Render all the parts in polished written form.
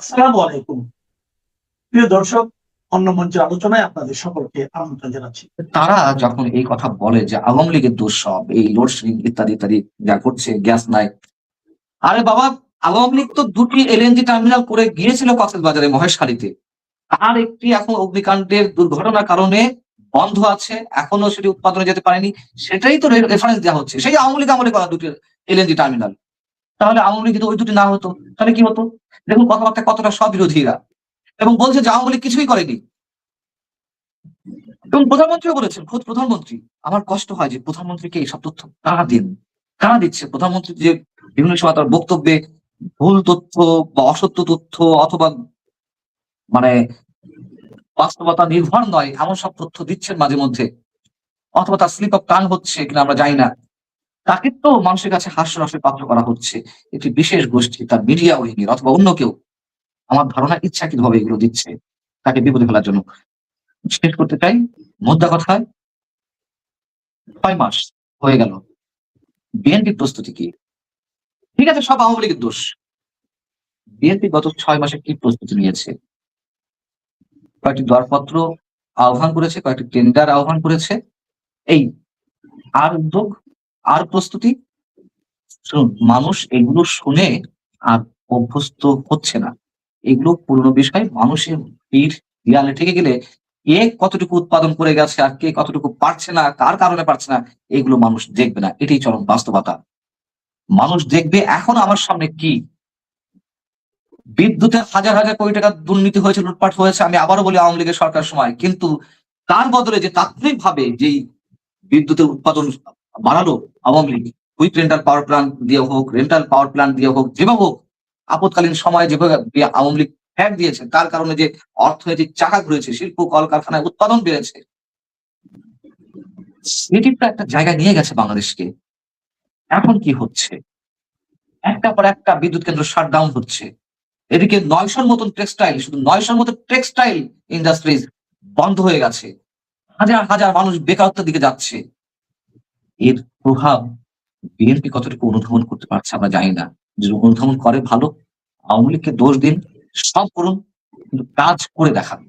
আসসালামু আলাইকুম। প্রিয় দর্শক, অন্য মঞ্চের আলোচনায় আপনাদের সকলকে আমন্ত্রণ জানাচ্ছি। তারা যখন এই কথা বলে যে আওয়ামী লীগের দোষ সব, এই লোডশেডিং ইত্যাদি ইত্যাদি যা করছে, গ্যাস নাই। আরে বাবা, আওয়ামী লীগ তো ২টি এলএনজি টার্মিনাল করে গিয়েছিল কক্সবাজারে, মহেশখালীতে। আর একটি এখন অগ্নিকাণ্ডের দুর্ঘটনার কারণে বন্ধ আছে, এখনো সেটি উৎপাদনে যেতে পারেনি। সেটাই তো রেফারেন্স দেওয়া হচ্ছে, সেই আওয়ামী লীগ আমলে করা ২টি এলএনজি টার্মিনাল। তাহলে আওয়ামী লীগ যদি ওই ২টি না হতো তাহলে কি হতো? দেখুন কথাবার্তা কতটা স্ববিরোধীরা, এবং বলছে যে আওয়ামী লীগ কিছুই করেনি। এবং প্রধানমন্ত্রীও বলেছেন, খোদ প্রধানমন্ত্রী। আমার কষ্ট হয় যে প্রধানমন্ত্রীকে এইসব তথ্য কারা দেন, কারা দিচ্ছে? প্রধানমন্ত্রী যে বিভিন্ন সময় তার বক্তব্যে ভুল তথ্য বা অসত্য তথ্য অথবা মানে বাস্তবতা নির্ভর নয় এমন সব তথ্য দিচ্ছেন মাঝে মধ্যে, অথবা তার স্লিপ অফ টাং হচ্ছে কিনা আমরা জানি না। তাকে তো মানুষের কাছে হাস্যরসের পাত্র করা হচ্ছে একটি বিশেষ গোষ্ঠী, তার মিডিয়া উইংয়ের অথবা অন্য কেউ। আমার ধারণা ইচ্ছাকৃতভাবে এগুলো দিচ্ছে তাকে বিপদে ফেলার জন্য। শেষ করতে চাই, মোদ্দা কথায় ৬ মাস হয়ে গেল, বিএনপির প্রস্তুতি কি? ঠিক আছে, সব আওয়ামী লীগের দোষ। বিএনপি গত ৬ মাসে কি প্রস্তুতি নিয়েছে? কয়েকটি দরপত্র আহ্বান করেছে, কয়েকটি টেন্ডার আহ্বান করেছে। এই আর উদ্যোগ, আর প্রস্তুতি। শুনুন, মানুষ এগুলো শুনে আর অভ্যস্ত হচ্ছে না। এগুলো পুরনো বিষয়। মানুষের পিঠ দেয়ালে ঠেকে গেলে কে কতটুকু উৎপাদন করে গেছে আর কে কতটুকু পারছে না, কার কারণে পারছে না, এগুলো মানুষ দেখবে না। এটাই চরম বাস্তবতা। মানুষ দেখবে এখন আমার সামনে কি। বিদ্যুতে হাজার হাজার কোটি টাকা দুর্নীতি হয়েছে, লুটপাট হয়েছে। আমি আবারও বলি আওয়ামী লীগের সরকার সময়, কিন্তু তার বদলে যে তাৎক্ষণিকভাবে যেই বিদ্যুতের উৎপাদন বাড়ালো Awami League, quick rental power plant দিয়ে হোক, রেন্টাল পাওয়ার প্ল্যান্ট দিয়ে হোক, যেভাবে হোক, আপৎকালীন সময়ে যেভাবে আওয়ামী লীগ ফ্যাট দিয়েছে, তার কারণে যে অর্থনৈতিক চাকা ঘুরেছে, শিল্প কলকারখানায় উৎপাদন বেড়েছে, সেটি তো একটা জায়গায় নিয়ে গেছে বাংলাদেশকে। এখন কি হচ্ছে? একটা পর একটা বিদ্যুৎ কেন্দ্র শাটডাউন হচ্ছে। এদিকে ৯০০ মতন টেক্সটাইল, শুধু ৯০০ মতো টেক্সটাইল ইন্ডাস্ট্রিজ বন্ধ হয়ে গেছে। হাজার হাজার মানুষ বেকারত্বের দিকে যাচ্ছে। এর প্রভাব বিএনপি কতটুকু অনুধাবন করতে পারছে আমরা জানি না। যদি অনুধাবন করে ভালো, আওয়ামী লীগকে দোষ দিন, সব করুন, কিন্তু কাজ করে দেখান।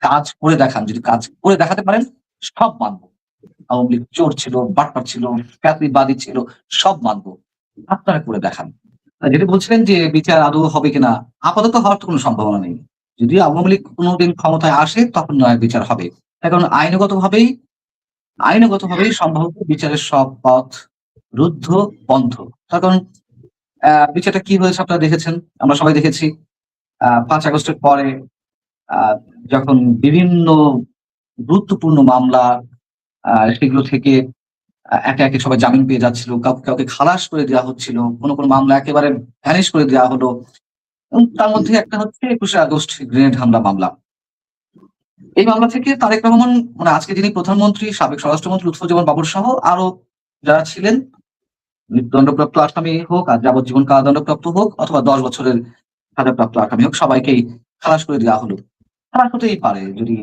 কাজ করে দেখান। যদি কাজ করে দেখাতে পারেন, সব মানব। আওয়ামী লীগ চোর ছিল, বাটপার ছিল, ফ্যাসিবাদী ছিল, সব মানব। আপনারা করে দেখান। যেটা বলছিলেন যে বিচার আদৌ হবে কিনা, আপাতত হওয়ার তো কোনো সম্ভাবনা নেই। যদি আওয়ামী লীগ কোনোদিন ক্ষমতায় আসে তখন নয় বিচার হবে। এখন আইনগতভাবেই সম্ভবত বিচারের সব পথ রুদ্ধ, বন্ধ। তার কারণ বিচারটা কি হয়েছে আপনারা দেখেছেন, আমরা সবাই দেখেছি। ৫ আগস্টের পরে আ যখন বিভিন্ন গুরুত্বপূর্ণ মামলা, সেগুলো থেকে একে, একে সবাই জামিন পেয়ে যাচ্ছিল। কাউকে, কাউকে খালাস করে দেওয়া হচ্ছিল। কোন মামলা একেবারে ভ্যানিশ করে দেওয়া হলো। এবং তার মধ্যে একটা হচ্ছে ২১শে আগস্ট গ্রেনেড হামলা মামলা। এই মামলা থেকে তারেক রহমান, মানে আজকে যিনি প্রধানমন্ত্রী, সাবেক স্বরাষ্ট্রমন্ত্রী লুৎফুজ্জামান বাবুর সহ আরো যারা ছিলেন, মৃত্যুদণ্ডপ্রাপ্ত আসামি হোক আর যাবজ্জীবন কারাদণ্ডপ্রাপ্ত হোক অথবা ১০ বছরের সাজাপ্রাপ্ত আসামি হোক, সবাইকেই খালাস করে দেওয়া হলো। খালাস হতেই পারে যদি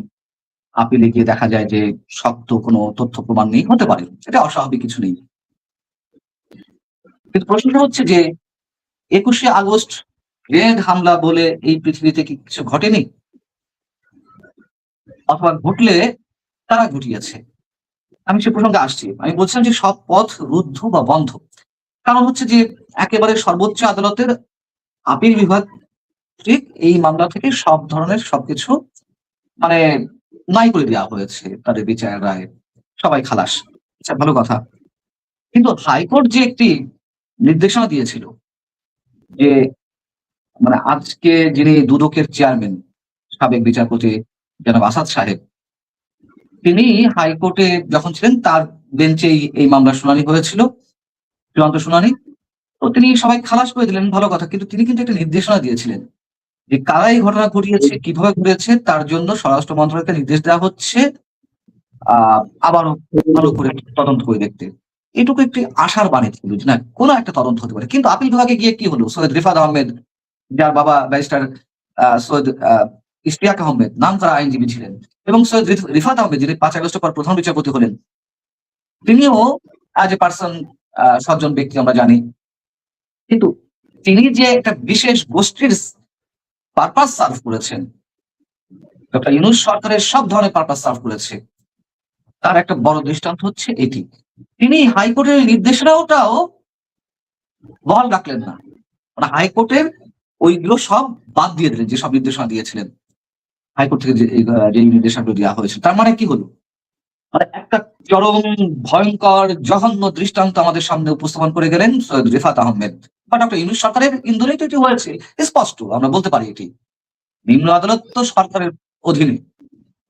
আপিলে গিয়ে দেখা যায় যে শক্ত কোনো তথ্য প্রমাণ নেই, হতে পারে। এটা অস্বাভাবিক কিছু নেই। কিন্তু প্রশ্নটা হচ্ছে যে ২১শে আগস্ট গ্রেনেড হামলা বলে এই পৃথিবীতে কি কিছু ঘটেনি? অথবা ঘটলে কারা ঘটিয়েছে? আমি সে প্রসঙ্গে আসছি। আমি বলছিলাম যে সব পথ রুদ্ধ বা বন্ধ। কারণ হচ্ছে যে একেবারে সর্বোচ্চ আদালতের আপিল বিভাগ ঠিক এই মামলা থেকে সব ধরনের সবকিছু মানে নাই করে দেওয়া হয়েছে। তাদের বিচারের রায়ে সবাই খালাস। আচ্ছা, ভালো কথা। কিন্তু হাইকোর্ট যে একটি নির্দেশনা দিয়েছিল যে, মানে আজকে যিনি দুদকের চেয়ারম্যান, সাবেক বিচারপতি জনাব আসাদ সাহেব, তিনি হাইকোর্টে যখন ছিলেন তার বেঞ্চেই এই মামলার শুনানি হয়েছিল, চূড়ান্ত শুনানি। তো তিনি সবাই খালাস করে দিলেন, ভালো কথা। কিন্তু তিনি কিন্তু একটা নির্দেশনা দিয়েছিলেন যে কারা এই ঘটনা ঘটিয়েছে, কিভাবে ঘটেছে তার জন্য স্বরাষ্ট্র মন্ত্রণালয়কে নির্দেশ দেওয়া হচ্ছে আবারও ভালো করে তদন্ত করে দেখতে। এটুকু একটি আশার বাণী ছিল যে না, কোনো একটা তদন্ত হতে পারে। কিন্তু আপিল বিভাগে গিয়ে কি হলো? সৈয়দ রিফাত আহমেদ, যার বাবা ব্যারিস্টার সৈয়দ ইশতিয়াক আহমেদ নামকরা আইনজীবী ছিলেন, এবং সৈয়দ রিফাত আহমেদ যিনি ৫ আগস্টের পর প্রধান বিচারপতি হলেন, তিনিও অ্যাজ এ পারসন সজ্জন ব্যক্তি আমরা জানি। কিন্তু তিনি যে একটা বিশেষ গোষ্ঠীর পারপাস সার্ভ করেছেন, ডক্টর ইউনূস সরকারের সব ধরনের পারপাস সার্ভ করেছে, তার একটা বড় দৃষ্টান্ত হচ্ছে এটি। তিনি হাইকোর্টের নির্দেশনাটাও বহাল রাখলেন না, মানে হাইকোর্টের ওইগুলো সব বাদ দিয়ে দিলেন, যে সব নির্দেশনা দিয়েছিলেন হাইকোর্ট থেকে, যে নির্দেশনাগুলো দেওয়া হয়েছে। তার মানে কি হলো, মানে একটা চরম ভয়ঙ্কর জঘন্য দৃষ্টান্ত আমাদের সামনে উপস্থাপন করে গেলেন সৈয়দ রিফাত আহমেদ বা ডক্টর ইউনূস সরকারের ইন্ধনেই তো এটি হয়েছে, স্পষ্ট আমরা বলতে পারি। এটি নিম্ন আদালত তো সরকারের অধীনে,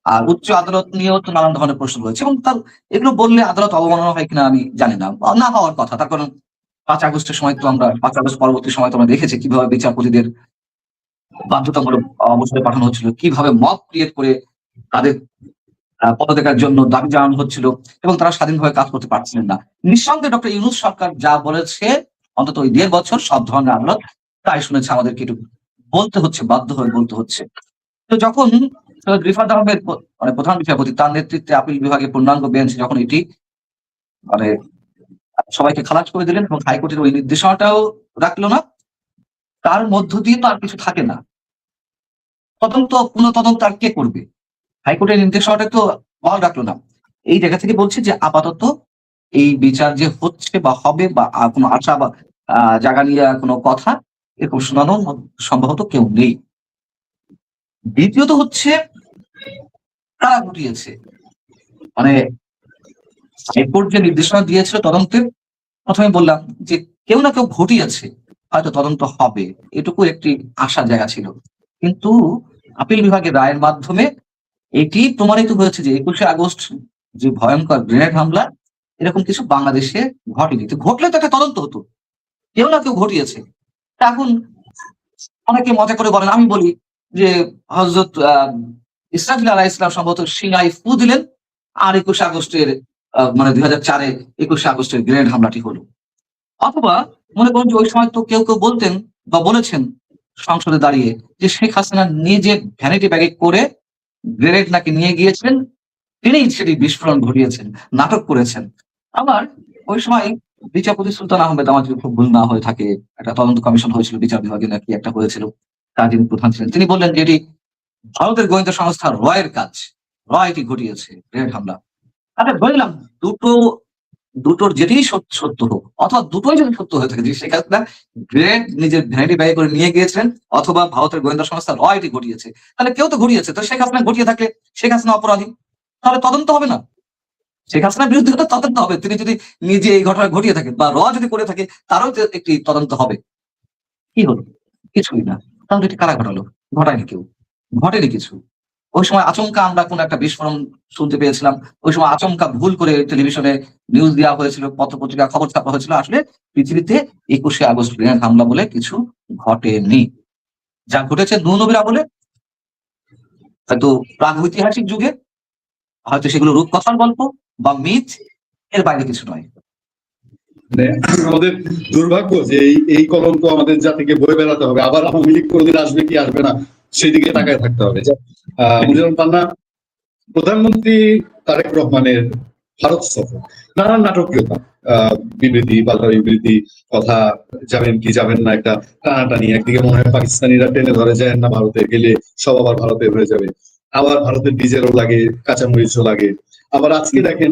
আর উচ্চ আদালত নিয়েও তো নানান ধরনের প্রশ্ন রয়েছে, এবং তার এগুলো বললে আদালত অবমাননা হয় কিনা আমি জানি না, বা না হওয়ার কথা। তার কারণ 5 আগস্টের সময় তো আমরা, 5 আগস্ট পরবর্তী সময় তো আমরা দেখেছি কিভাবে বিচারপতিদের বাধ্যতামূলক অবসরে পাঠানো হচ্ছিল, কিভাবে মব ক্রিয়েট করে তাদের পদত্যাগের জন্য দাবি জানানো হচ্ছিল, এবং তারা স্বাধীনভাবে কাজ করতে পারছিলেন না। নিঃসন্দেহে ডক্টর ইউনূস সরকার যা বলেছে, অন্তত ওই 1.5 বছর সব ধরনের আদালত তাই শুনেছে, আমাদেরকে একটু বলতে হচ্ছে, বাধ্য হয়ে বলতে হচ্ছে। তো যখন সৈয়দ রিফাত আহমেদ মানে প্রধান বিচারপতি, তার নেতৃত্বে আপিল বিভাগের পূর্ণাঙ্গ বেঞ্চ যখন এটি মানে সবাইকে খালাস করে দিলেন এবং হাইকোর্টের ওই নির্দেশনাটাও রাখলো না, তার মধ্য দিয়ে তো আর কিছু থাকে না। পুনঃ তদন্ত আর কে করবে? হাইকোর্টের নির্দেশনাটা তো বহাল রাখলো না। এই জায়গা থেকে বলছে যে আপাতত এই বিচার যে হচ্ছে বা হবে, বা কোনো আশা বা জায়গা নিয়ে কোনো কথা এরকম শোনানো সম্ভবত কেউ নেই। দ্বিতীয়ত হচ্ছে কারা ঘটিয়েছে, মানে হাইকোর্ট যে নির্দেশনা দিয়েছিল তদন্তের, প্রথমে বললাম যে কেউ না কেউ ঘটিয়েছে, হয়তো তদন্ত হবে, এটুকু একটি আশার জায়গা ছিল। কিন্তু আপিল বিভাগের রায়ের মাধ্যমে এটি প্রমাণিত হয়েছে যে 21শে আগস্ট যে ভয়ঙ্কর গ্রেনেড হামলা, এরকম কিছু বাংলাদেশে ঘটেনি। তো ঘটলে তো একটা তদন্ত হতো, কেউ না কেউ ঘটিয়েছে। তা এখন অনেকে মজা করে বলেন, আমি বলি যে হযরত ইসরাফিল আলাইহিস সালাম সম্ভবত সিংহায় ফু দিলেন, আর 21শে আগস্টের মানে 2004-এ 21শে আগস্টের গ্রেনেড হামলাটি হলো। অথবা মনে করুন যে ওই সময় তো কেউ কেউ বলতেন বা বলেছেন সংসদে দাঁড়িয়ে যে শেখ হাসিনা নিজে ভ্যানিটি ব্যাগে করে গ্রেনেড নাকি নিয়ে গিয়েছিলেন, তিনিই সেটি বিস্ফোরণ ঘটিয়েছেন, নাটক করেছেন। আবার ওই সময় বিচারপতি সুলতান আহমেদ, আমার যদি খুব ভুল না হয়ে থাকে, একটা তদন্ত কমিশন হয়েছিল বিচার বিভাগে নাকি একটা হয়েছিল, তার যিনি প্রধান ছিলেন তিনি বললেন যে এটি ভারতের গোয়েন্দা সংস্থা রয়ের কাজ, র এটি ঘটিয়েছে গ্রেনেড হামলা। আচ্ছা ধরে নিলাম দুটো, দুটোর যেটিই সত্য হোক, অথবা দুটোই যদি সত্য হয়ে থাকে যে শেখ হাসিনা গ্রেনেড নিজের ভ্যানিটি ব্যাগে করে নিয়ে গিয়েছিলেন, অথবা ভারতের গোয়েন্দা সংস্থা র এটি ঘটিয়েছে, তাহলে কেউ তো ঘটিয়েছে। তো শেখ হাসিনা ঘটিয়ে থাকলে শেখ হাসিনা অপরাধী, তাহলে তদন্ত হবে না? শেখ হাসিনার বিরুদ্ধে তো তদন্ত হবে, তিনি যদি নিজে এই ঘটনা ঘটিয়ে থাকেন, বা র যদি করে থাকে তারও তো একটি তদন্ত হবে। কি হলো? কিছুই না। তাহলে এটি কারা ঘটালো? ঘটায়নি কেউ, ঘটেনি কিছু। ওই সময় আচমকা আমরা কোন একটা বিস্ফোরণ শুনতে পেয়েছিলাম, ওই সময় আচমকা ভুল করে টেলিভিশনে নিউজ দেওয়া হয়েছিল, পত্রপত্রিকা খবর ছাপা হয়েছিল। আসলে পৃথিবীতে 21শে আগস্ট গ্রেনেড হামলা বলে কিছু ঘটেনি। যা ঘটেছে নূর-নবীর আমলে, হয়তো প্রাগৈতিহাসিক যুগে, হয়তো সেগুলো রূপকথার গল্প বা মিথ, এর বাইরে কিছু নয়। মানে আমাদের দুর্ভাগ্য যে এই কলঙ্ক আমাদের জাতিকে বয়ে বেড়াতে হবে। আবার আওয়ামী লীগ কোনদিন আসবে কি আসবে না সেদিকে তাকায় থাকতে হবে। মুজিবুর পান্না, প্রধানমন্ত্রী তারেক রহমানের ভারত সফর, নানান নাটকীয়তা, বিবৃতি, পাল্টা বিবৃতি, কথা যাবেন কি যাবেন না, একটা টানাটানি। একদিকে মনে হয় পাকিস্তানিরা টেনে ধরে যায় না, ভারতে গেলে সব আবার ভারতে হয়ে যাবে, আবার ভারতের ডিজেলও লাগে, কাঁচামরিচও লাগে। আবার আজকে দেখেন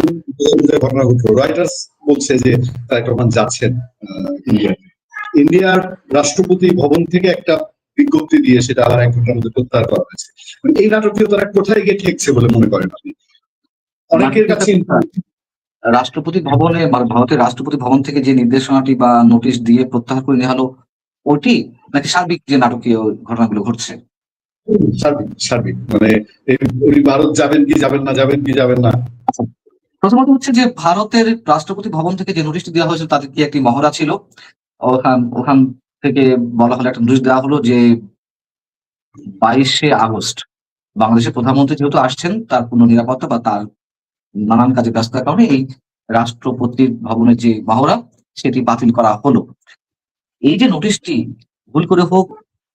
ঘটনা ঘটলো, রয়টার্স বলছে যে তারেক রহমান যাচ্ছেন ইন্ডিয়াতে। ইন্ডিয়ার রাষ্ট্রপতি ভবন থেকে একটা বিজ্ঞপ্তি দিয়ে সেটা আবার 1 ঘন্টার মধ্যে প্রত্যাহার করা হয়েছে। এই নাটকীয়তারা কোথায় গিয়ে ঠেকছে বলে মনে করেন আপনি? অনেকের কাছে রাষ্ট্রপতি ভবনে, মানে ভারতের রাষ্ট্রপতি ভবন থেকে যে নির্দেশনাটি বা নোটিশ দিয়ে প্রত্যাহার করে নেওয়া হলো, ওটি নাকি সার্বিক যে নাটকীয় ঘটনাগুলো ঘটছে? সার্বিক, সার্বিক মানে উনি ভারত যাবেন কি যাবেন না, যাবেন কি যাবেন না। প্রথমত হচ্ছে যে ভারতের রাষ্ট্রপতি ভবন থেকে যে নোটিশটি দেওয়া হয়েছিল তাদের কি একটি মহড়া ছিল, ওখান থেকে বলা হলো, একটা নোটিশ দেওয়া হলো যে 22শে আগস্ট বাংলাদেশের প্রধানমন্ত্রী যেহেতু আসছেন, তার পূর্ণ নিরাপত্তা বা তার নানান কাজে ব্যস্ততার কারণে এই রাষ্ট্রপতির ভবনের যে মহড়া সেটি বাতিল করা হলো। এই যে নোটিশটি ভুল করে হোক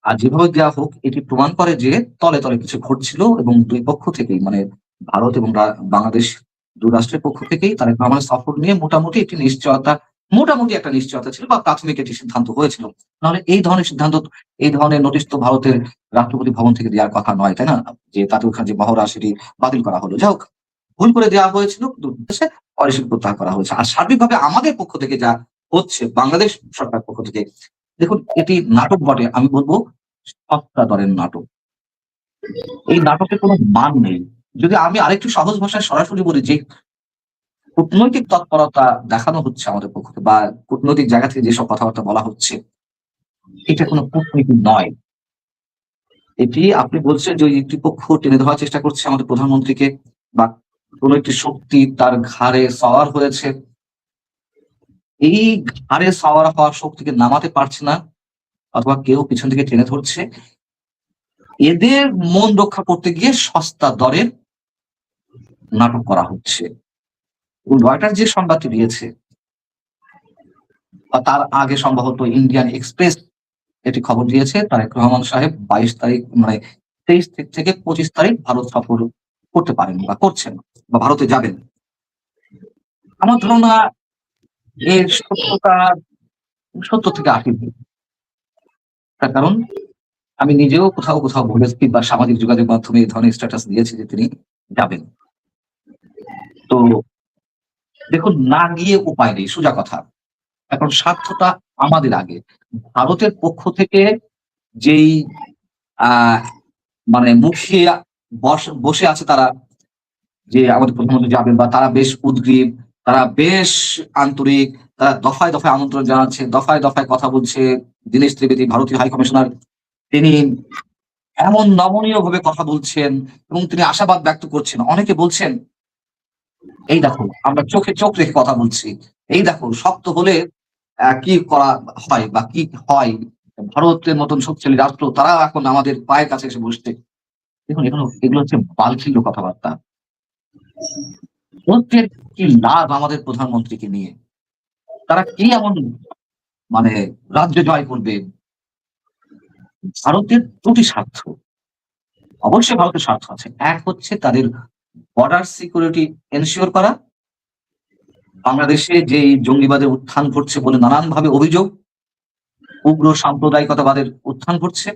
আর যেভাবে দেওয়া হোক, এটি প্রমাণ করে যে তলে তলে কিছু ঘটছিল, এবং দুই পক্ষ থেকেই, মানে ভারত এবং বাংলাদেশ দু রাষ্ট্রের পক্ষ থেকেই তারেক রহমানের সফর নিয়ে মোটামুটি একটি নিশ্চয়তা মোটামুটি একটা নিশ্চয়তা ছিল বা প্রাথমিক একটি সিদ্ধান্ত হয়েছিল। নাহলে এই ধরনের সিদ্ধান্ত, এই ধরনের নোটিশ তো ভারতের রাষ্ট্রপতি ভবন থেকে দেওয়ার কথা নয়, তাই না? যে তাদের ওখানে যে মহড়া সেটি বাতিল করা হলো। যাই হোক, ভুল করে দেওয়া হয়েছিল, কিন্তু উদ্দেশ্যে পরে সেটি প্রত্যাহার করা হয়েছে। আর সার্বিকভাবে আমাদের পক্ষ থেকে যা হচ্ছে, বাংলাদেশ সরকার পক্ষ থেকে, দেখুন এটি নাটক বটে, আমি বলবো সস্তা দরের নাটক। এই নাটকের কোনো মান নেই। যদি আমি আরেকটু সহজ ভাষায় সরাসরি বলি, যে কূটনৈতিক তৎপরতা দেখানো হচ্ছে আমাদের পক্ষ থেকে, বা কূটনৈতিক জায়গা থেকে যেসব কথাবার্তা বলা হচ্ছে, এটা কোনো কূটনীতি নয়। এটি আপনি বলছেন যে ওই একটি পক্ষ টেনে ধরার চেষ্টা করছে আমাদের প্রধানমন্ত্রীকে, বা কোন একটি শক্তি তার ঘাড়ে সওয়ার হয়েছে। এই ঘাড়ে সওয়ার হওয়ার শক্তিকে নামাতে পারছে না, অথবা কেউ পিছন থেকে টেনে ধরছে। এদের মন রক্ষা করতে গিয়ে সস্তা দরের নাটক করা হচ্ছে। এবং রয়টার যে সংবাদটি দিয়েছে, বা তার আগে সম্ভবত ইন্ডিয়ান এক্সপ্রেস এটি খবর দিয়েছে, তারেক রহমান সাহেব 22 তারিখ, মানে 23 থেকে 25 তারিখ ভারত সফর করতে পারেন বা করছেন, বা ভারতে যাবেন। আমার ধারণা এর সত্যতা 70 থেকে 80। তার কারণ আমি নিজেও কোথাও কোথাও বলেছি বা সামাজিক যোগাযোগ মাধ্যমে এই ধরনের স্ট্যাটাস দিয়েছি যে তিনি যাবেন। তো দেখুন, না গিয়ে উপায় নেই, সোজা কথা। এখন স্বার্থটা আমাদের আগে। ভারতের পক্ষ থেকে যেই আহ মানে মুখিয়ে বসে আছে তারা, যে আমাদের প্রধানমন্ত্রী যাবেন, বা তারা বেশ উদগ্রীব, তারা বেশ আন্তরিক, তারা দফায় দফায় আমন্ত্রণ জানাচ্ছে, দফায় দফায় কথা বলছে। দীনেশ ত্রিবেদী, ভারতীয় হাই কমিশনার, তিনি এমন নমনীয় ভাবে কথা বলছেন এবং তিনি আশাবাদ ব্যক্ত করছেন। অনেকে বলছেন, এই দেখো আমরা চোখে চোখ রেখে কথা বলছি, এই দেখো শক্ত হলে কি করা হয় বা কি হয়, ভারতের মতন শক্তিশালী রাষ্ট্র তারা এখন আমাদের পায়ের কাছে এসে বসছে। দেখুন, এগুলো হচ্ছে বালখিল্য কথাবার্তা। ওদের কি লাভ আমাদের প্রধানমন্ত্রীকে নিয়ে? তারা কি এমন মানে রাজ্য জয় করবে? ভারতের দুটি স্বার্থ, অবশ্যই ভারতের স্বার্থ আছে। এক হচ্ছে তাদের বর্ডার সিকিউরিটি এনশিওর করা। বাংলাদেশে যে জঙ্গিবাদের উত্থান ঘটছে বলে নানানভাবে অভিযোগ, উগ্র সাম্প্রদায়িকতাবাদের উত্থান ঘটছে,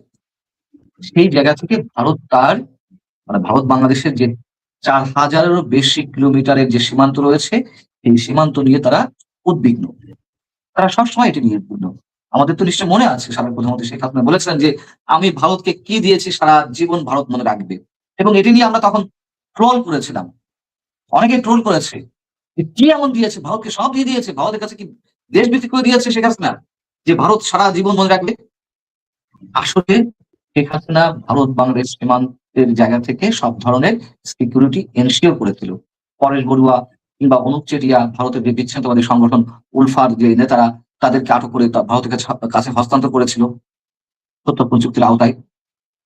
সেই জায়গা থেকে ভারত তার, মানে ভারত বাংলাদেশের যে 4000-এরও বেশি কিলোমিটারের যে সীমান্ত রয়েছে, এই সীমান্ত নিয়ে তারা উদ্বিগ্ন। তারা সবসময় এটি নিয়ে উদ্বিগ্ন। আমাদের তো নিশ্চয় মনে আছে, সাবেক প্রধানমন্ত্রী শেখ হাসিনা বলেছিলেন যে আমি ভারতকে কি দিয়েছি সারা জীবন ভারত মনে রাখবে। এবং এটি নিয়ে আমরা তখন ট্রোল করেছিলাম, অনেকে ট্রোল করেছে যে কি এমন দিয়েছে, ভারতকে সব দিয়ে দিয়েছে, ভারতের কাছে কি দেশ বিক্রি করে দিয়েছে শেখ হাসিনা যে ভারত সারা জীবন মনে রাখবে। আসলে শেখ হাসিনা ভারত বাংলাদেশ সীমান্তের জায়গা থেকে সব ধরনের সিকিউরিটি এনশিওর করেছিল। পরেশ বড়ুয়া কিংবা অনুপ চেটিয়া, ভারতের যে বিচ্ছিন্নতাবাদী সংগঠন উলফার যে নেতারা, তাদেরকে আটক করে ভারতের কাছে হস্তান্তর করেছিল তথ্য প্রযুক্তির আওতায়।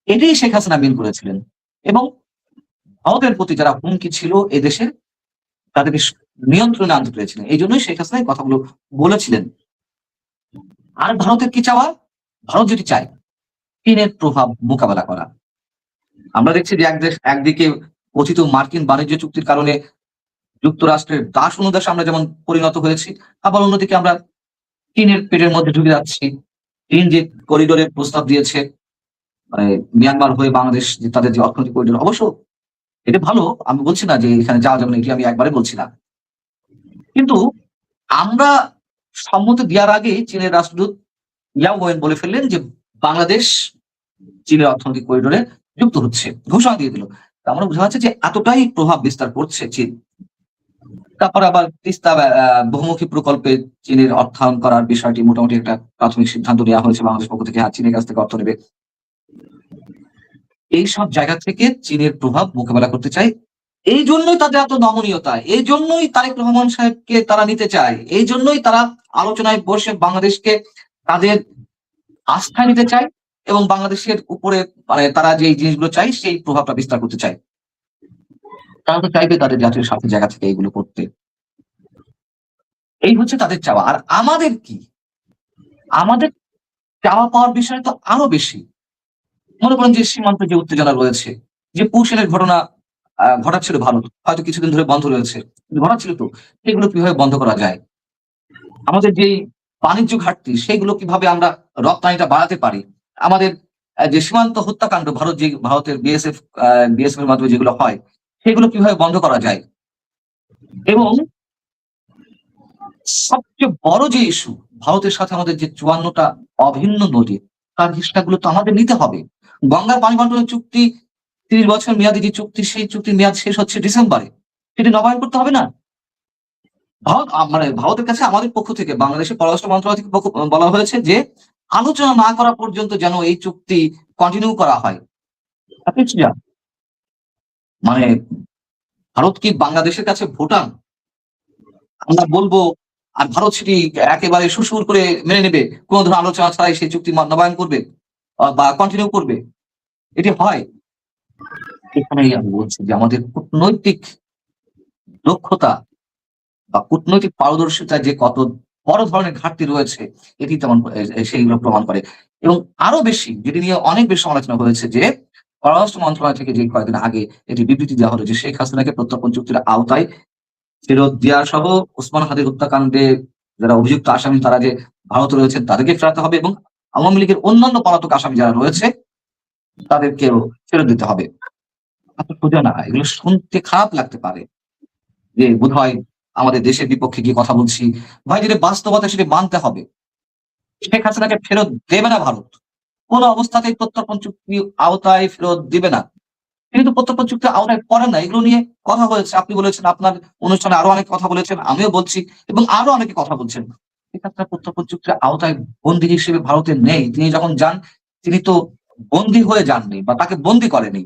এটাই শেখ হাসিনা মিল করেছিলেন। এবং ভারতের প্রতি যারা হুমকি ছিল এদেশের, তাদেরকে নিয়ন্ত্রণে আনতে পেরেছিলেন। এই জন্যই শেখ হাসিনা এই কথাগুলো বলেছিলেন। আর ভারতের কি চাওয়া? ভারত যেটি চায়, চীনের প্রভাব মোকাবেলা করা। আমরা দেখছি যে একদিকে কথিত মার্কিন বাণিজ্য চুক্তির কারণে যুক্তরাষ্ট্রের দাস অনুদাস আমরা যেমন পরিণত হয়েছি, আবার অন্যদিকে আমরা চীনের পেটের মধ্যে ঢুকে যাচ্ছি। চীন যে করিডোরের প্রস্তাব দিয়েছে, মানে মিয়ানমার হয়ে বাংলাদেশ, যে তাদের যে অর্থনৈতিক করিডোর, অবশ্য এটা ভালো, আমি বলছি না যে এখানে যাওয়া যাবে না, এটি আমি একবারে বলছি না। কিন্তু আমরা সম্মতি দেওয়ার আগে চীনের রাষ্ট্রদূত ইয়াও গোয়েন বলে ফেললেন যে বাংলাদেশ চীনের অর্থনৈতিক করিডোরে যুক্ত হচ্ছে, ঘোষণা দিয়ে দিল। আমরা বোঝা যাচ্ছে যে এতটাই প্রভাব বিস্তার করছে চীন। তারপর আবার তিস্তা বহুমুখী প্রকল্পে চীনের অর্থায়ন করার বিষয়টি মোটামুটি একটা প্রাথমিক সিদ্ধান্ত নেওয়া হয়েছে বাংলাদেশ পক্ষ থেকে, চীনের কাছ থেকে অর্থ নেবে। এই সব জায়গা থেকে চীনের প্রভাব মোকাবেলা করতে চায়। এই জন্যই তাদের এত নমনীয়তা, এই জন্যই তারেক রহমান সাহেবকে তারা নিতে চায়, এই জন্যই তারা আলোচনায় বসে বাংলাদেশকে তাদের আস্থায় নিতে চায় এবং বাংলাদেশের উপরে, মানে তারা যে জিনিসগুলো চায় সেই প্রভাবটা বিস্তার করতে চায়। তারা তো চাইবে তাদের জাতীয় স্বার্থের জায়গা থেকে এইগুলো করতে। এই হচ্ছে তাদের চাওয়া। আর আমাদের কি? আমাদের চাওয়া পাওয়ার বিষয় তো আরো বেশি। মনে করেন যে সীমান্তে যে উত্তেজনা রয়েছে, যে পুশেনের ঘটনা ঘটাচ্ছিল ভারত, হয়তো কিছুদিন ধরে বন্ধ রয়েছে, ঘটাচ্ছিল তো, এগুলো কিভাবে বন্ধ করা যায়? আমাদের যে বাণিজ্য ঘাটতি সেইগুলো কিভাবে আমরা রপ্তানিটা বাড়াতে পারি, আমাদের যে সীমান্ত হত্যাকাণ্ড ভারতের বিএসএফ এর মাধ্যমে যেগুলো হয় সেগুলো কিভাবে বন্ধ করা যায়, এবং সবচেয়ে বড় যে ইস্যু ভারতের সাথে আমাদের যে 54টা অভিন্ন নদী, তার হিসাবগুলো তো আমাদের নিতে হবে। গঙ্গার পানি বন্টনের চুক্তি 30 বছর মেয়াদী যে চুক্তি, সেই চুক্তির মেয়াদ শেষ হচ্ছে ডিসেম্বরে, সেটি নবায়ন করতে হবে না? ভারতের কাছে আমাদের পক্ষ থেকে, বাংলাদেশের পররাষ্ট্র মন্ত্রণালয় থেকে বলা হয়েছে যে আলোচনা না করা পর্যন্ত যেন এই চুক্তি কন্টিনিউ করা হয়। আপনি কি জানেন? মানে ভারত কি বাংলাদেশের কাছে ভুটান? আমরা বলবো আর ভারত সেটি একেবারে সুসুর করে মেনে নেবে, কোন ধরনের আলোচনা ছাড়াই সেই চুক্তি নবায়ন করবে বা কন্টিনিউ করবে? এটি হয়? এখানেই আমি বলছি যে আমাদের কূটনৈতিক দক্ষতা বা কূটনৈতিক পারদর্শিতা যে কত বড় ধরনের ঘাটতি রয়েছে, এটি তেমন সেইগুলো প্রমাণ করে। এবং আরো বেশি, যেটি নিয়ে অনেক বেশি আলোচনা হয়েছে, যে পররাষ্ট্র মন্ত্রণালয় থেকে যে কয়েকদিন আগে এটি বিবৃতি দেওয়া হলো যে শেখ হাসিনাকে প্রত্যর্পণ চুক্তির আওতায় ফেরত দেওয়া সহ ওসমান হাদির হত্যাকাণ্ডে যারা অভিযুক্ত আসামি তারা যে ভারতে রয়েছেন তাদেরকে ফেরাতে হবে, এবং আওয়ামী লীগের অন্যান্য পলাতক আসামি যারা রয়েছে তাদেরকেও ফেরত দিতে হবে। এত সোজা না, এগুলো শুনতে খারাপ লাগতে পারে যে বোধহয় আমাদের দেশের বিপক্ষে গিয়ে কথা বলছি। ভাই, যেটা বাস্তবতা সেটা মানতে হবে। শেখ হাসিনাকে ফেরত দেবে না ভারত, কোন অবস্থাতেই প্রত্যর্পণ চুক্তি আওতায় ফেরত দিবে না। কিন্তু প্রত্যর্পণ চুক্তির আওতায় পড়েন না, এগুলো নিয়ে কথা হয়েছে। আপনি বলেছেন, আপনার অনুষ্ঠানে আরো অনেক কথা বলেছেন, আমিও বলছি, এবং আরো অনেকে কথা বলছেন। শেখ হাসিনা প্রত্যর্পণ চুক্তির আওতায় বন্দী হিসেবে ভারতে নেই। তিনি যখন যান, তিনি তো বন্দী হয়ে যাননি বা তাকে বন্দী করেনি,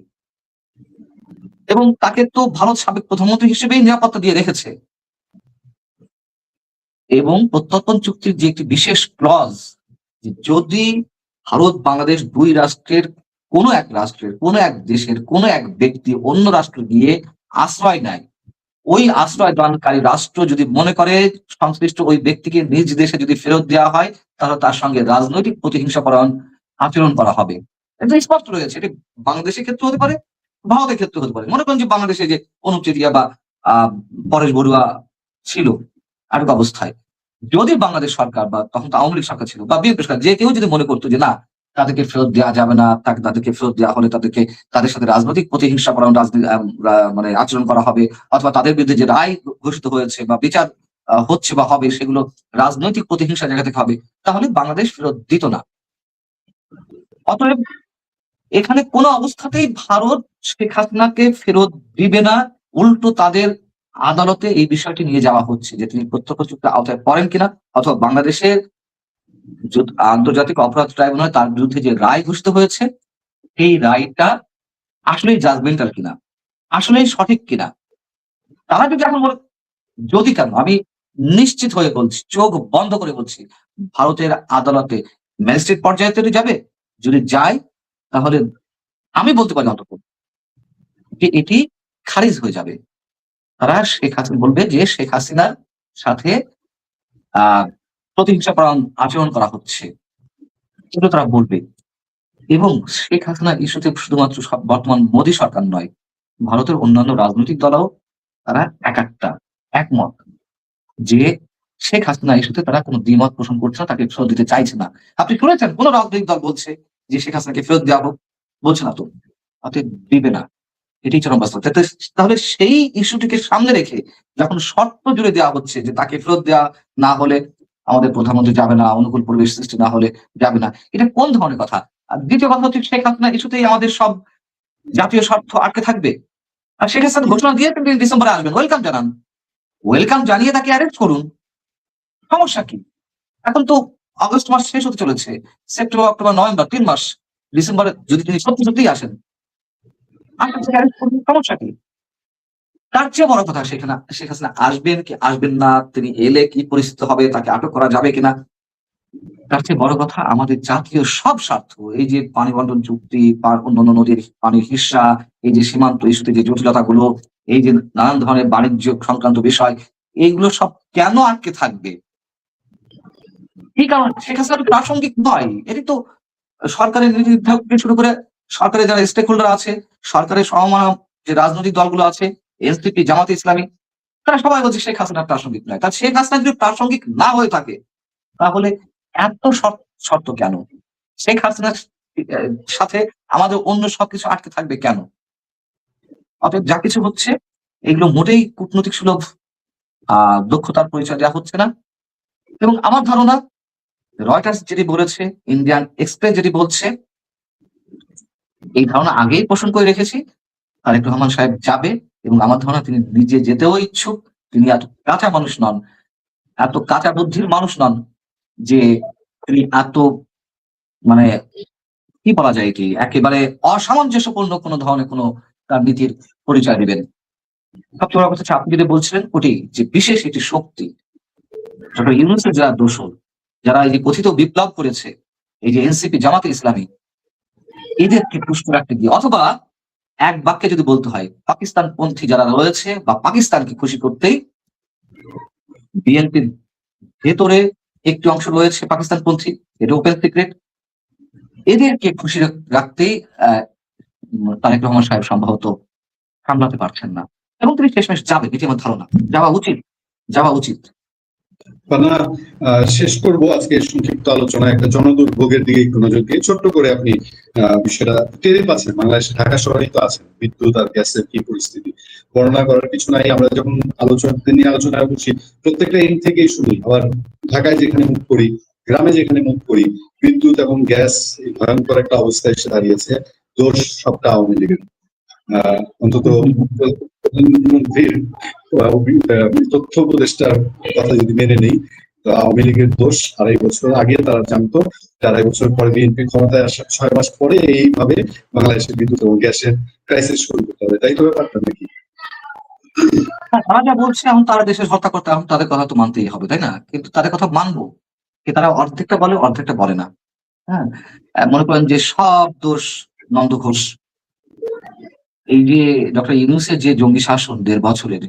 এবং তাকে তো ভারত সাবেক প্রধানমন্ত্রী হিসেবেই নিরাপত্তা দিয়ে রেখেছে। এবং প্রত্যর্পণ চুক্তির যে একটি বিশেষ ক্লজ, যদি ভারত বাংলাদেশ দুই রাষ্ট্রের কোন এক রাষ্ট্রের, কোন এক দেশের কোন এক ব্যক্তি অন্য রাষ্ট্রে গিয়ে আশ্রয় নেয়, ওই আশ্রয় দানকারী রাষ্ট্র যদি মনে করে সংশ্লিষ্ট ওই ব্যক্তিকে নিজ দেশে যদি ফেরত দেওয়া হয়, তাহলে তার সঙ্গে রাজনৈতিক প্রতিহিংসাপরায়ণ আচরণ করা হবে। এটা স্পষ্ট রয়েছে। এটি বাংলাদেশের ক্ষেত্রে হতে পারে, ভারতের ক্ষেত্রে হতে পারে। মনে করেন যে বাংলাদেশে যে অনুপ চেটিয়া বা পরেশ বড়ুয়া ছিল আটক অবস্থায়, যদি বাংলাদেশ সরকার, বা তখন তো আওয়ামী লীগ সরকার ছিল, বা বিএনপি সরকার, যে কেউ যদি মনে করতো যে না, তাদেরকে ফেরত দেওয়া যাবে না, তাদেরকে ফেরত দেওয়া হলে তাদের সাথে রাজনৈতিক প্রতিহিংসাপরায়ণ মানে আচরণ করা হবে, অথবা তাদের বিরুদ্ধে যে রায় ঘোষিত হয়েছে বা বিচার হচ্ছে বা হবে, সেগুলো রাজনৈতিক প্রতিহিংসা জায়গা থেকে হবে, তাহলে বাংলাদেশ ফেরত দিত না। অতএব এখানে কোনো অবস্থাতেই ভারত শেখ হাসিনাকে ফেরত দিবে না। উল্টো তাদের আদালতে এই বিষয়টি নিয়ে যাওয়া হচ্ছে যে তিনি প্রত্যক্ষ চুক্তির আওতায় পড়েন কিনা, অথবা বাংলাদেশের আন্তর্জাতিক অপরাধ ট্রাইব্যুনাল তার বিরুদ্ধে যে রায় ঘোষিত হয়েছে, এই রায়টা আসলেই জাজমেন্টাল কিনা, আসলেই সঠিক কিনা। তারা যদি এখন বলে, যদি কেন, আমি নিশ্চিত হয়ে বলছি, চোখ বন্ধ করে বলছি, ভারতের আদালতে ম্যাজিস্ট্রেট পর্যায়ে যাবে। যদি যায়, তাহলে আমি বলতে পারি অন্তত যে এটি খারিজ হয়ে যাবে। তারা শেখ হাসিনা বলবে যে শেখ হাসিনার সাথে প্রতিহিংসাপরায়ণ আচরণ করা হচ্ছে, এগুলো তারা বলবে। এবং শেখ হাসিনার ইস্যুতে শুধুমাত্র বর্তমান মোদী সরকার নয়, ভারতের অন্যান্য রাজনৈতিক দলও তারা একমত যে শেখ হাসিনা ইস্যুতে তারা কোনো দ্বিমত পোষণ করছে না, তাকে ফেরত দিতে চাইছে না। আপনি শুনেছেন কোন রাজনৈতিক দল বলছে যে শেখ হাসিনাকে ফেরত দেওয়া হোক? বলছে না তো, অতএব দিবে না, এটি চরম বাস্তব। তাহলে সেই ইস্যুটিকে সামনে রেখে যখন শর্ত জুড়ে দেওয়া হচ্ছে যে তাকে ফেরত দেওয়া না হলে আমাদের প্রধানমন্ত্রী যাবে না, অনুকূল পরিবেশ সৃষ্টি না হলে যাবে না, এটা কোন ধরনের কথা? আর দ্বিতীয় কথা হচ্ছে, শেখ হাসিনা ইস্যুতেই আমাদের সব জাতীয় স্বার্থ আটকে থাকবে। আর শেখ হাসিনা ঘোষণা দিয়ে তিনি ডিসেম্বরে আসবেন, ওয়েলকাম জানান, ওয়েলকাম জানিয়ে তাকে অ্যারেস্ট করুন, সমস্যা কি? এখন তো আগস্ট মাস শেষ হতে চলেছে, সেপ্টেম্বর, অক্টোবর, নভেম্বর, 3 মাস। ডিসেম্বরে যদি তিনি সত্যি সত্যিই আসেন, সমস্যা কি? তার চেয়ে বড় কথা, শেখ হাসিনা আসবেন কি আসবেন না, তিনি এলে কি পরিস্থিতি হবে, তাকে আটক করা যাবে কিনা, তার চেয়ে বড় কথা আমাদের জাতীয় সব স্বার্থ। এই যে পানি বন্টন চুক্তি, অন্যান্য নদীর পানির হিস্সা, এই যে সীমান্ত ইস্যুতে যে জটিলতাগুলো, এই যে নানান ধরনের বাণিজ্য সংক্রান্ত বিষয়, এইগুলো সব কেন আটকে থাকবে? কি কারণ? শেখ হাসিনা তো প্রাসঙ্গিক নয়। এটি তো সরকারের নীতি নির্ধারক থেকে শুরু করে সরকারের যারা স্টেক হোল্ডার আছে, সরকারের সমমান যে রাজনৈতিক দলগুলো আছে, এনসিপি, জামাতে ইসলামী, তারা সবাই বলছে শেখ হাসিনা প্রাসঙ্গিক নয়। তার শেখ হাসিনা যদি প্রাসঙ্গিক না হয়ে থাকে তাহলে এত শর্ত কেন? শেখ হাসিনার সাথে আমাদের অন্য সবকিছু আটকে থাকবে কেন? অতএব যা কিছু হচ্ছে এগুলো মোটেই কূটনৈতিক সুলভ দক্ষতার পরিচয় দেওয়া হচ্ছে না। এবং আমার ধারণা রয়টার্স যেটি বলেছে, ইন্ডিয়ান এক্সপ্রেস যেটি বলছে, এই ধারণা আগেই পোষণ করে রেখেছি। তারেক রহমান সাহেব যাবে এবং আমার ধারণা তিনি নিজে যেতেও ইচ্ছুক। তিনি এত কাঁচা মানুষ নন, এত কাঁচা বুদ্ধির মানুষ নন যে তিনি এত মানে কি বলা যায়, এটি একেবারে অসামঞ্জস্যপূর্ণ কোনো ধরনের কোনো তার নীতির পরিচয় দিবেন। সবচেয়ে বড় কথা হচ্ছে আপনি যদি বলছিলেন ওটি যে বিশেষ একটি শক্তি, ডক্টর ইউনূসের যারা দোসর, যারা এই যে কথিত বিপ্লব করেছে, এই যে এনসিপি, জামাতে ইসলামী, এদেরকে পুষ্ট রাখতে দিয়ে, অথবা এক বাক্যে যদি বলতে হয় পাকিস্তান পন্থী যারা রয়েছে বা পাকিস্তানকে খুশি করতেই বিএনপির ভেতরে একটি অংশ রয়েছে পাকিস্তান পন্থী, এটা ওপেন সিক্রেট। এদেরকে খুশি রাখতেই তারেক রহমান সাহেব সম্ভবত সামলাতে পারছেন না এবং তিনি শেষমেশ যাবেন, এটি আমার ধারণা। যাওয়া উচিত, যাওয়া উচিত। শেষ করব আজকে সংক্ষিপ্ত আলোচনা একটা জনদুর্ভোগের দিকে একটু নজর দিয়ে ছোট্ট করে আপনি বিষয়টা টের পাচ্ছেন। বাংলাদেশে ঢাকা শহরেই তো আছেন, বিদ্যুৎ আর গ্যাসের কি পরিস্থিতি বর্ণনা করার কিছু নাই। আমরা যখন আলোচনা করছি প্রত্যেকটা এন্ড থেকেই শুনি, আবার ঢাকায় যেখানে মুখ করি, গ্রামে যেখানে মুখ করি, বিদ্যুৎ এবং গ্যাস ভয়ঙ্কর একটা অবস্থায় এসে দাঁড়িয়েছে। দোষ সবটা আওয়ামী লীগের। অন্তত প্রধানমন্ত্রীর তথ্য উপদেষ্টার কথা যদি মেনে নেই, তো আওয়ামী লীগের দোষ। 2.5 বছর আগে তারা জানতো, 2.5 বছর পরে বিএনপি ক্ষমতায় আসার 6 মাস পরে এইভাবে বাংলাদেশের বিদ্যুৎ এবং গ্যাসের ক্রাইসিস শুরু করতে হবে। তাই তো ব্যাপারটা নাকি? তারা যা বলছে এখন তারা দেশের হত্যা করতে, এখন তাদের কথা তো মানতেই হবে, তাই না? কিন্তু তাদের কথা মানবো কি? তারা অর্ধেকটা বলে, অর্ধেকটা বলে না। হ্যাঁ, মনে করেন যে সব দোষ নন্দ ঘোষ। এই যে ডক্টর ইউনূসের যে জঙ্গি শাসন 1.5 বছরের,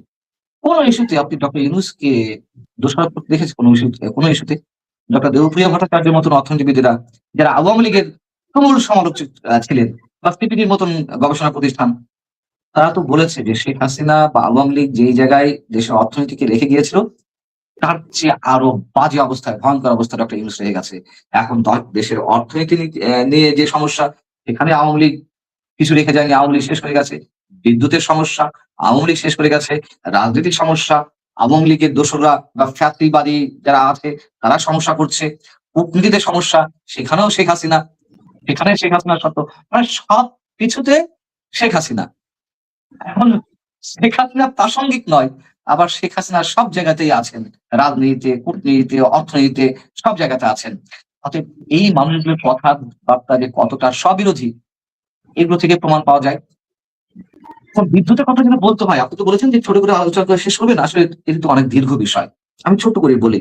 কোন ইস্যুতে আপনি ডক্টর ইউনূসকে দোষারোপ করতে দেখেছেন? কোন ইস্যুতে? ডক্টর দেবপ্রিয় ভট্টাচার্যের মতন অর্থনীতিবিদেরা, যারা আওয়ামী লীগের তুমুল সমালোচক ছিলেন, বা সিপিডির মতন গবেষণা প্রতিষ্ঠান, তারা তো বলেছে যে শেখ হাসিনা বা আওয়ামী লীগ যেই জায়গায় দেশের অর্থনীতিকে রেখে গিয়েছিল তার চেয়ে আরো বাজে অবস্থায়, ভয়ঙ্কর অবস্থায় ডক্টর ইউনূস রেখে গেছে। এখন দেশের অর্থনীতি নিয়ে যে সমস্যা, সেখানে আওয়ামী লীগ কিছু রেখে যায়নি, আওয়ামী লীগ শেষ হয়ে গেছে। বিদ্যুতের সমস্যা, আওয়ামী লীগ শেষ করে গেছে। রাজনৈতিক সমস্যা, আওয়ামী লীগের দোসররা বা ফ্যাক্টরিবাদী যারা আছে তারা সমস্যা করছে। কূটনীতিতে সমস্যা, সেখানেও শেখ হাসিনা, সেখানে শেখ হাসিনার সত্য, মানে সব কিছুতে শেখ হাসিনা। এখন শেখ হাসিনা প্রাসঙ্গিক নয়, আবার শেখ হাসিনা সব জায়গাতেই আছেন, রাজনীতিতে, কূটনীতিতে, অর্থনীতিতে, সব জায়গাতে আছেন। অতএব এই মানুষগুলোর কথাবার্তা যে কতটা স্ববিরোধী, এগুলো থেকে প্রমাণ পাওয়া যায়। বিদ্যুতের কথা যদি বলতে হয়, আপনি তো বলেছেন যে ছোট করে আলোচনা করে শেষ করবেন, আসলে এটি তো অনেক দীর্ঘ বিষয়, আমি ছোট করে বলি।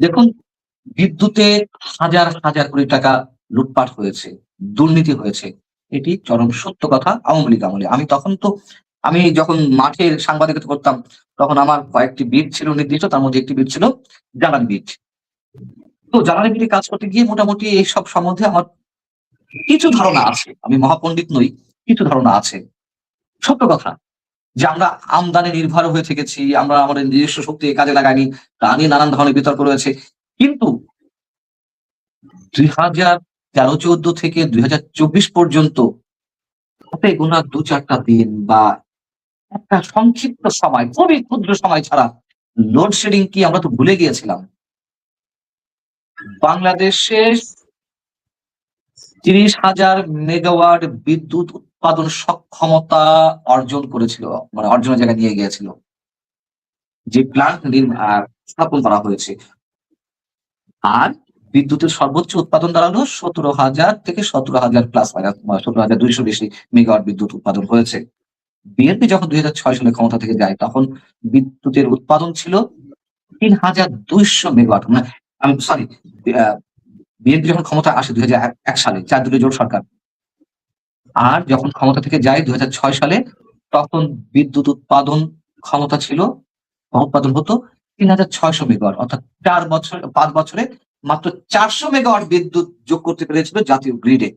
দেখুন, বিদ্যুতে হাজার হাজার কোটি টাকা লুটপাট হয়েছে, দুর্নীতি হয়েছে, এটি চরম সত্য কথা। আওয়ামী লীগ আমলে আমি যখন মাঠের সাংবাদিকতা করতাম, তখন আমার কয়েকটি বিট ছিল নির্দিষ্ট, তার মধ্যে একটি বিট ছিল জ্বালানি বিট। তো জ্বালানি বিটে কাজ করতে গিয়ে মোটামুটি এইসব সম্বন্ধে আমার কিছু ধারণা আছে। আমি মহাপণ্ডিত নই, কিছু ধারণা আছে। সত্য কথা যে আমরা আমদানি নির্ভর হয়ে থেকেছি, আমরা আমাদের নিজস্ব শক্তি কাজে লাগাইনি, তা নিয়ে নানান ধরনের বিতর্ক রয়েছে। কিন্তু 2013-14 থেকে 2024 পর্যন্ত হাতে গোনা 2-4টা দিন বা একটা সংক্ষিপ্ত সময়, খুবই ক্ষুদ্র সময় ছাড়া লোডশেডিং কি আমরা তো ভুলে গিয়েছিলাম। বাংলাদেশে 30,000 মেগাওয়াট বিদ্যুৎ উৎপাদন সক্ষমতা অর্জন করেছিল, মানে অর্জনের জায়গায় নিয়ে গিয়েছিল যে প্ল্যান্ট স্থাপন করা হয়েছে। আর বিদ্যুতের সর্বোচ্চ উৎপাদন দাঁড়ালো 17,000 থেকে 17,000 প্লাস, 17,200 বেশি মেগাওয়াট বিদ্যুৎ উৎপাদন হয়েছে। বিএনপি যখন 2006 সালে ক্ষমতা থেকে যায়, তখন বিদ্যুতের উৎপাদন ছিল 3,200 মেগাওয়াট। মানে আমি সরি, বিএনপি যখন ক্ষমতা আসে 2001 সালে, 4 দলীয় জোট সরকার, আর যখন ক্ষমতা থেকে যায় 2006 সালে, তখন বিদ্যুৎ উৎপাদন ক্ষমতা ছিল, উৎপাদন হতো 3,600 মেগাওয়াট। অর্থাৎ 5 বছরে মাত্র 400 মেগাওয়াট বিদ্যুৎ যোগ করতে পেরেছিল জাতীয় গ্রিডে।